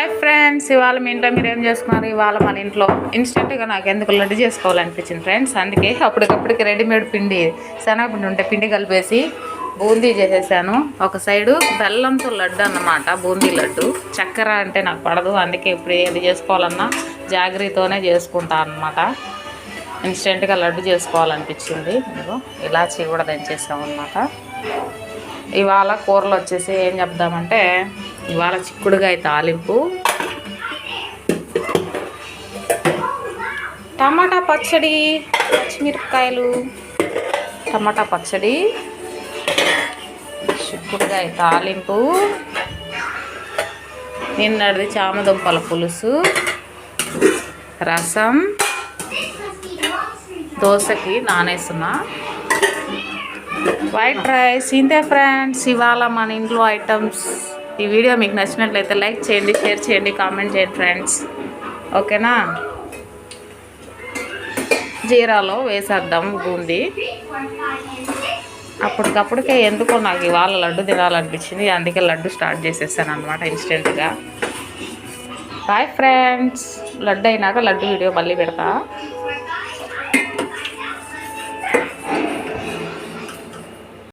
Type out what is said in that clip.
Hi friends, ఇవాళ మీ ఇంట్లో మీరు ఏం చేసుకున్నారు? ఇవాళ మన ఇంట్లో ఇన్స్టెంట్గా నాకు ఎందుకు లడ్డు చేసుకోవాలనిపించింది ఫ్రెండ్స్. అందుకే అప్పటికప్పటికి రెడీమేడ్ పిండి, శనగపిండి ఉంటే పిండి కలిపేసి బూందీ చేసేసాను. ఒక సైడు బెల్లంతో లడ్డు అన్నమాట, బూందీ లడ్డు. చక్కెర అంటే నాకు పడదు, అందుకే ఇప్పుడు ఏది చేసుకోవాలన్నా జాగ్రత్తతోనే చేసుకుంటాను అన్నమాట. ఇన్స్టెంట్గా లడ్డు చేసుకోవాలనిపించింది. ఇలాచీ కూడా దంచేసామన్నమాట. ఇవాళ కూరలు వచ్చేసి ఏం చెప్దామంటే, ఇవాళ చిక్కుడుగాయ తాలింపు, టమాటా పచ్చడి, పచ్చిమిరపకాయలు, టమాటా పచ్చడి, చిక్కుడుగాయ తాలింపు, నిన్నటిది చామదుంపల పులుసు, రసం, దోశకి నానేస్తున్నా, వైట్ రైస్. ఇంతే ఫ్రెండ్స్ ఇవాళ మన ఇంట్లో ఐటమ్స్. ఈ వీడియో మీకు నచ్చినట్లయితే లైక్ చేయండి, షేర్ చేయండి, కామెంట్ చేయండి ఫ్రెండ్స్. ఓకేనా? జీరాలో వేసేద్దాం బూందీ. అప్పటికప్పటికే ఎందుకో నాకు ఇవాళ లడ్డు తినాలనిపించింది, అందుకే లడ్డు స్టార్ట్ చేసేసాను అనమాట ఇన్స్టెంట్గా. బాయ్ ఫ్రెండ్స్, లడ్డు అయినాక లడ్డు వీడియో మళ్ళీ పెడతా.